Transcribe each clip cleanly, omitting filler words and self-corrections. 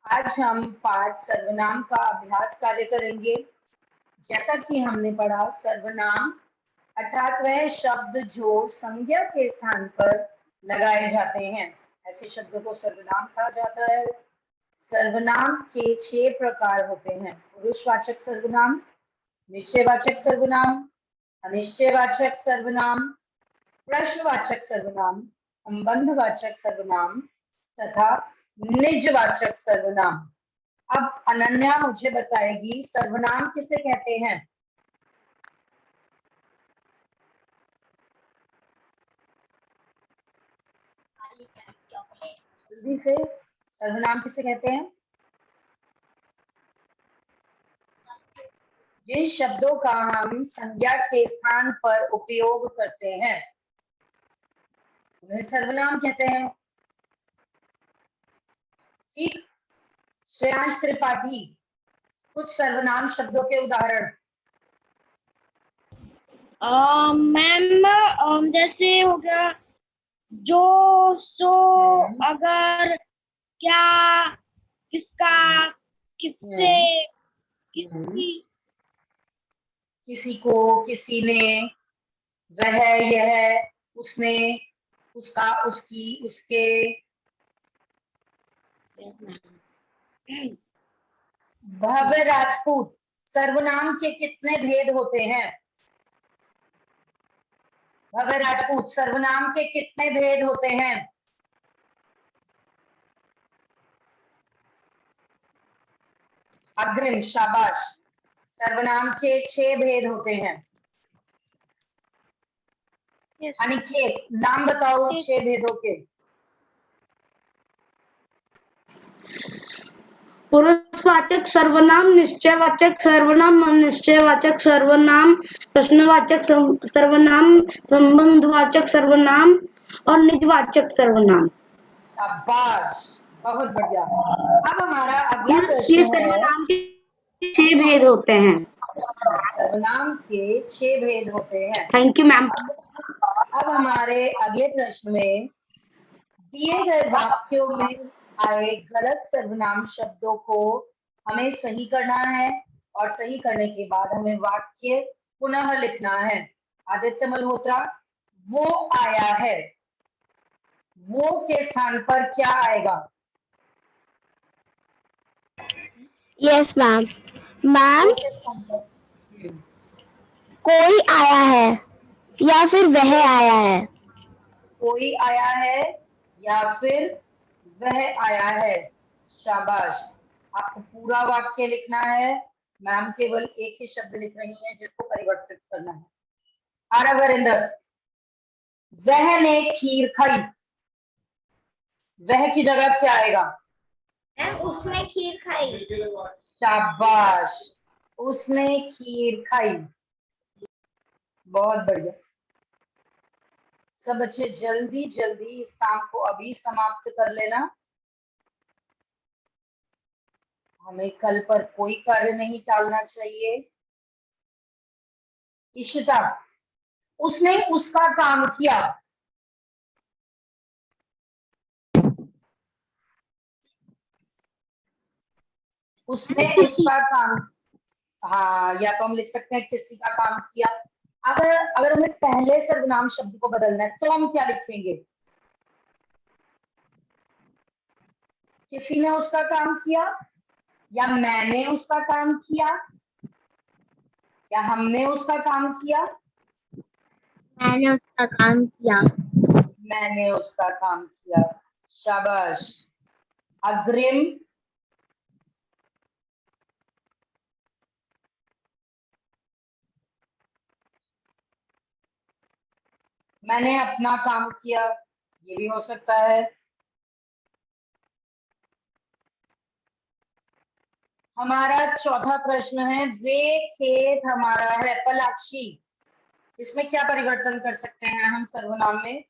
आज हम पाठ सर्वनाम का अभ्यास कार्य करेंगे। जैसा कि हमने पढ़ा, सर्वनाम अर्थात वह शब्द जो संज्ञा के स्थान पर लगाए जाते हैं, ऐसे शब्दों को सर्वनाम कहा जाता है। सर्वनाम के 6 प्रकार होते हैं: पुरुषवाचक सर्वनाम, निश्चयवाचक सर्वनाम, अनिश्चयवाचक सर्वनाम, प्रश्नवाचक सर्वनाम, संबंधवाचक सर्वनाम तथा निजवाचक सर्वनाम। अब अनन्या मुझे बताएगी सर्वनाम किसे कहते हैं। जल्दी से, सर्वनाम किसे कहते हैं? जिन शब्दों का हम संज्ञा के स्थान पर उपयोग करते हैं उन्हें सर्वनाम कहते हैं। ठीक। श्रेयांश त्रिपाठी, कुछ सर्वनाम शब्दों के उदाहरण। मैम जैसे हो गया जो, सो, अगर, क्या, किसका, किससे, किसकी, किसी को, किसी ने, वह, यह, उसने, उसका, उसकी, उसके। भव्य राजपूत, सर्वनाम के कितने भेद होते हैं? भव्य राजपूत, सर्वनाम के कितने भेद होते हैं? अग्रिम, शाबाश। सर्वनाम के 6 भेद होते हैं। अनिकेत, नाम बताओ 6 भेदों के। पुरुषवाचक सर्वनाम, निश्चयवाचक सर्वनाम, अनिश्चयवाचक सर्वनाम, प्रश्नवाचक सर्वनाम, संबंधवाचक सर्वनाम और निजवाचक सर्वनाम। शाबाश, बहुत बढ़िया। अब हमारा अगला ये प्रश्न है। सर्वनाम के 6 भेद होते हैं। सर्वनाम के 6 भेद होते हैं। Thank you ma'am. अब हमारे अगले प्रश्न में दिए गए वाक्यों में आए गलत सर्वनाम शब्दों को हमें सही करना है और सही करने के बाद हमें वाक्य पुनः लिखना है। आदित्य मल्होत्रा, वो आया है, वो के स्थान पर क्या आएगा? Yes ma'am. मैम, वो के स्थान पर कोई आया है या फिर वह आया है? कोई आया है या फिर वह आया है। शाबाश। आपको पूरा वाक्य लिखना है। मैम केवल एक ही शब्द लिख रही है जिसको परिवर्तित करना है। आरव वीरेंद्र, वह ने खीर खाई, वह की जगह क्या आएगा? उसने खीर खाई। शाबाश, उसने खीर खाई। बहुत बढ़िया। सब बच्चे जल्दी जल्दी इस काम को अभी समाप्त कर लेना। हमें कल पर कोई कार्य नहीं टालना चाहिए। इशिता, उसने उसका काम किया। उसने उसका काम, हाँ, या तो हम लिख सकते हैं किसी का काम किया। अगर हमें पहले सर्वनाम शब्द को बदलना है तो हम क्या लिखेंगे? किसी ने उसका काम किया, या मैंने उसका काम किया, या हमने उसका काम किया? मैंने उसका काम किया। मैंने उसका काम किया। शाबाश। अग्रिम, मैंने अपना काम किया, ये भी हो सकता है। हमारा चौथा प्रश्न है, वे खेत हमारा है। पलाक्षी, इसमें क्या परिवर्तन कर सकते हैं हम सर्वनाम में?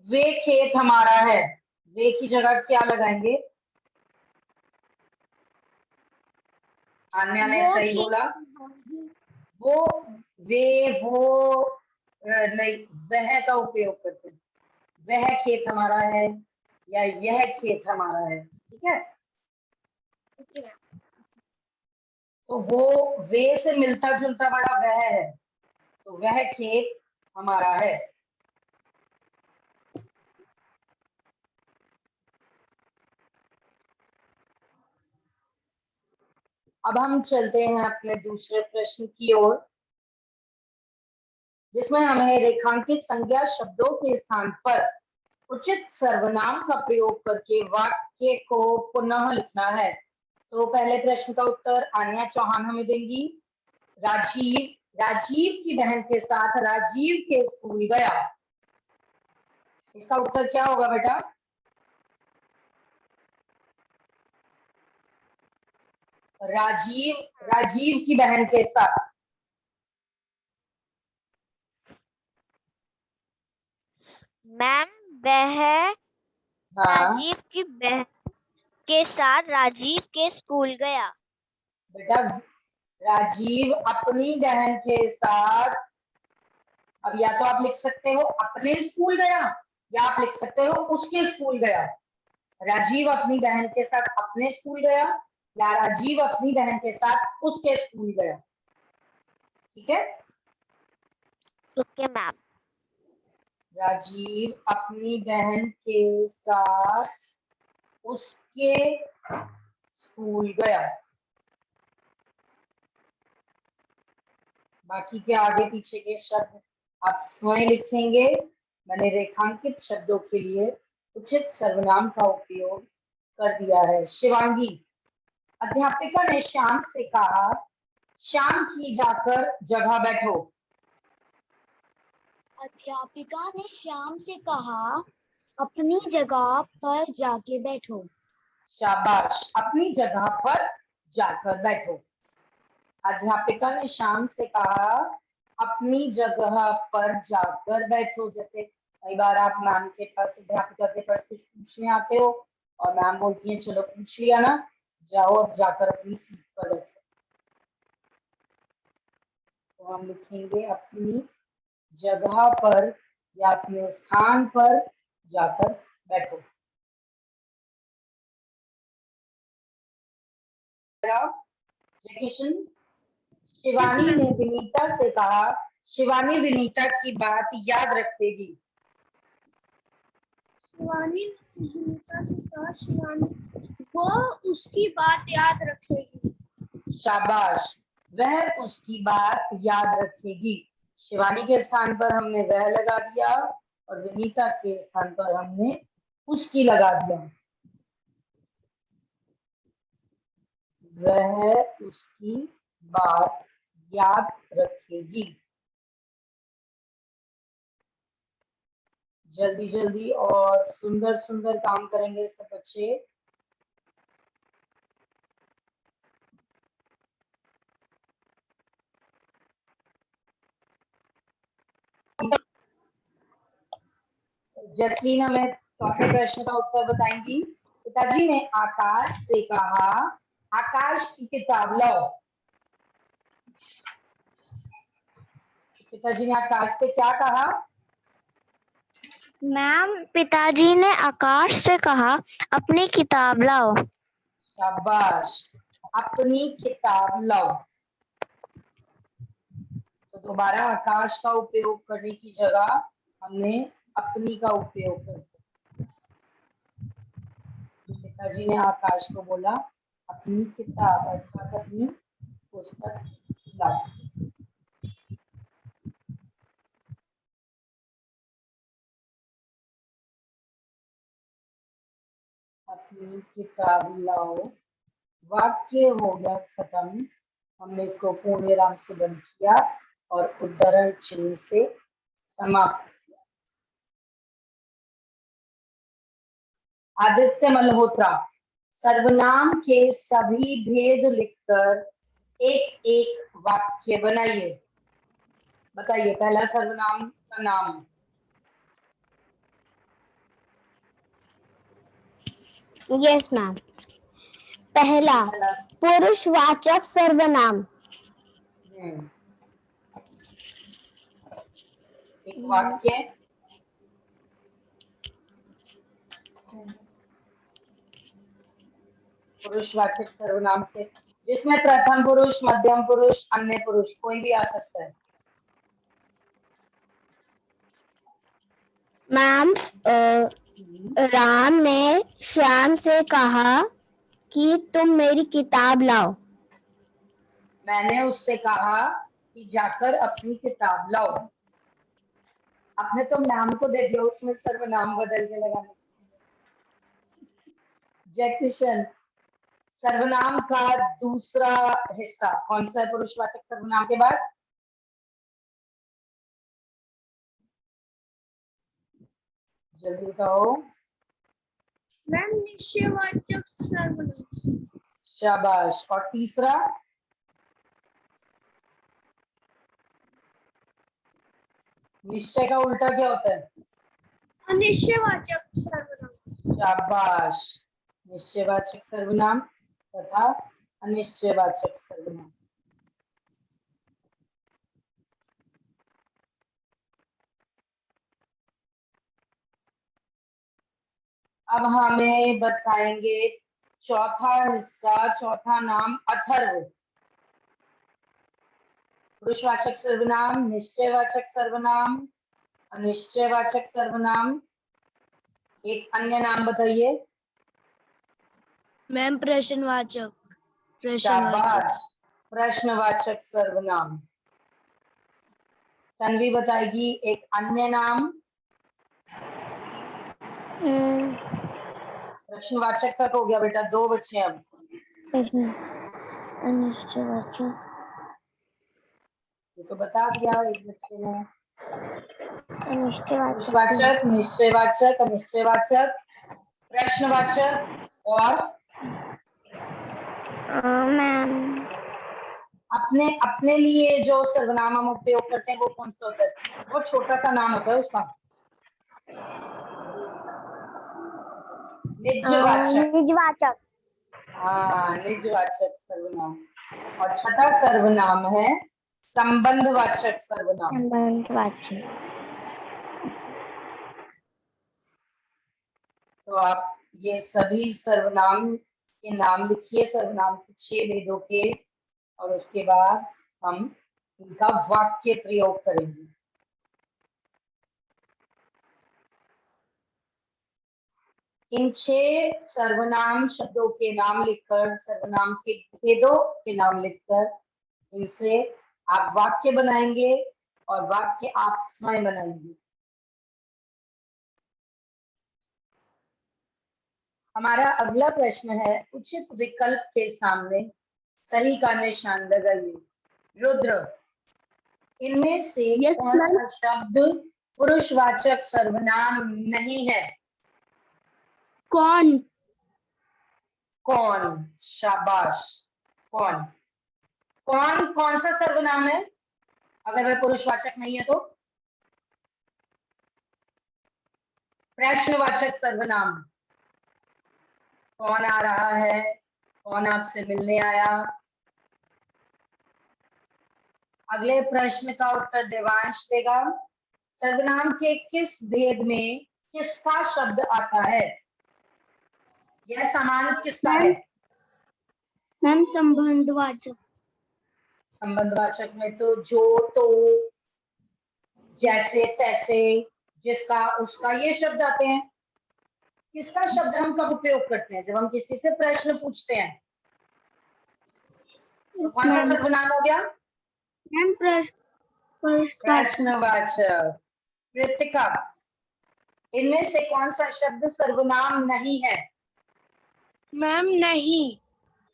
वे खेत हमारा है, वे की जगह क्या लगाएंगे? आन्या ने सही बोला। वो, वे, वो नहीं, वह का उपयोग करते हैं। वह खेत हमारा है या यह खेत हमारा है। ठीक है। तो वो वे से मिलता जुलता बड़ा वह है, तो वह खेत हमारा है। अब हम चलते हैं अपने दूसरे प्रश्न की ओर, जिसमें हमें रेखांकित संज्ञा शब्दों के स्थान पर उचित सर्वनाम का प्रयोग करके वाक्य को पुनः लिखना है। तो पहले प्रश्न का उत्तर आन्या चौहान हमें देंगी। राजीव की बहन के साथ राजीव के स्कूल गया। इसका उत्तर क्या होगा बेटा? राजीव की बहन के साथ। मैम वह हाँ राजीव की बहन के साथ राजीव के स्कूल गया। बेटा, राजीव अपनी बहन के साथ, अब या तो आप लिख सकते हो अपने स्कूल गया या आप लिख सकते हो उसके स्कूल गया। राजीव अपनी बहन के साथ अपने स्कूल गया या राजीव अपनी बहन के साथ उसके स्कूल गया। ठीक है, ओके मैम। राजीव अपनी बहन के साथ उसके स्कूल गया। बाकी के आगे पीछे के शब्द आप स्वयं लिखेंगे। मैंने रेखांकित शब्दों के लिए उचित सर्वनाम का उपयोग कर दिया है। शिवांगी, अध्यापिका ने श्याम से कहा, श्याम की जाकर जगह बैठो। अध्यापिका ने श्याम से कहा, अपनी जगह पर जाके बैठो। शाबाश, अपनी जगह पर जाकर बैठो। अध्यापिका ने श्याम से कहा, अपनी जगह पर जाकर बैठो। जैसे कई बार आप मैम के पास, अध्यापिका के पास कुछ पूछने आते हो और मैम बोलती है चलो पूछ लिया ना, जाओ अब जाकर अपनी सीट पर बैठो। तो हम लिखेंगे अपनी जगह पर या अपने स्थान पर जाकर बैठो। जयकिशन, शिवानी ने विनीता से कहा, शिवानी विनीता की बात याद रखेगी। शिवानी ने विनीता से कहा, शिवानी वो उसकी बात याद रखेगी। शाबाश, वह उसकी बात याद रखेगी। शिवानी के स्थान पर हमने वह लगा दिया और विनीता के स्थान पर हमने उसकी लगा दिया। वह उसकी बात याद रखेगी। जल्दी जल्दी और सुंदर सुंदर काम करेंगे सब बच्चे। जसलीन हमें चौथे प्रश्न का उत्तर बताएंगी। पिताजी ने आकाश से कहा, आकाश की किताब लाओ। पिताजी ने आकाश से क्या कहा? मैम पिताजी ने आकाश से कहा अपनी किताब लाओ। शाबाश, अपनी किताब लाओ। तो दोबारा आकाश का उपयोग करने की जगह हमने अपनी का उपयोग कर दिया। पिताजी ने आकाश को बोला अपनी किताब अर्थात अपनी पुस्तक लाओ। अपनी किताब लाओ, वाक्य हो गया खत्म। हमने इसको पूर्ण विराम से बंद किया और उद्धरण चिन्ह से समाप्त किया। आदित्य मल्होत्रा, सर्वनाम के सभी भेद लिखकर एक एक वाक्य बनाइए। बताइए पहला सर्वनाम का नाम। Yes ma'am. पहला पुरुषवाचक सर्वनाम। एक वाक्य। पुरुषवाचक सर्वनाम से, जिसमें प्रथम पुरुष, मध्यम पुरुष, अन्य पुरुष कोई भी आ सकता है। मैम राम ने श्याम से कहा कि तुम मेरी किताब लाओ। मैंने उससे कहा कि जाकर अपनी किताब लाओ। आपने तो नाम को दे दिया, उसमें सर्वनाम बदल के लगाने। जय किशन, सर्वनाम का दूसरा हिस्सा कौन सा है पुरुषवाचक सर्वनाम के बाद? जल्दी बताओ। मैम निश्चयवाचक सर्वनाम। शाबाश। और तीसरा? निश्चय का उल्टा क्या होता है? अनिश्चयवाचक सर्वनाम। शाबाश। निश्चयवाचक सर्वनाम तथा अनिश्चयवाचक सर्वनाम। अब हमें बताएंगे चौथा हिस्सा, चौथा नाम अथर्व। पुरुषवाचक सर्वनाम, निश्चयवाचक सर्वनाम, अनिश्चयवाचक सर्वनाम, एक अन्य नाम बताइए। मैम प्रश्नवाचक। शाबाश। प्रश्नवाचक सर्वनाम। तन्वी बताएगी एक अन्य नाम। प्रश्नवाचक तक हो गया बेटा, 2 बचे अब। अनिश्चयवाचक। ये तो बता दिया एक बच्चे ने। अनिश्चयवाचक। पुरुषवाचक, निश्चयवाचक, अनिश्चयवाचक, प्रश्नवाचक और मैम अपने अपने लिए जो सर्वनाम हम उपयोग करते हैं वो कौन सा होता है? वो छोटा सा नाम होता है उसका। निजवाचक। निजवाचक। हाँ, निजवाचक सर्वनाम। और छठा सर्वनाम है संबंधवाचक सर्वनाम। संबंधवाचक। तो आप ये सभी सर्वनाम के नाम लिखिए, सर्वनाम के 6 भेदों के, और उसके बाद हम इनका वाक्य प्रयोग करेंगे। इन 6 सर्वनाम शब्दों के नाम लिखकर, सर्वनाम के भेदों के नाम लिखकर, इनसे आप वाक्य बनाएंगे और वाक्य आप स्वयं बनाएंगे। हमारा अगला प्रश्न है, उचित विकल्प के सामने सही का निशान लगाइए। रुद्र, इनमें से कौन सा शब्द पुरुषवाचक सर्वनाम नहीं है? कौन? कौन। शाबाश। कौन कौन कौन सा सर्वनाम है अगर वह पुरुषवाचक नहीं है तो? प्रश्नवाचक सर्वनाम। कौन आ रहा है, कौन आपसे मिलने आया? अगले प्रश्न का उत्तर देवांश देगा। सर्वनाम के किस भेद में किसका शब्द आता है? यह सामान किसका है? मैम संबंधवाचक। संबंधवाचक में तो जो, तो, जैसे, तैसे, जिसका, उसका, ये शब्द आते हैं। किसका शब्द हम कब उपयोग करते हैं? जब हम किसी से प्रश्न पूछते हैं। तो कौन सा सर्वनाम हो गया? मैम प्रश्नवाचक। कृतिका, इनमें से कौन सा शब्द सर्वनाम नहीं है? मैम नहीं।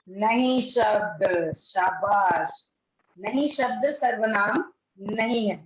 नहीं शब्द। शाबाश। नहीं शब्द सर्वनाम नहीं है।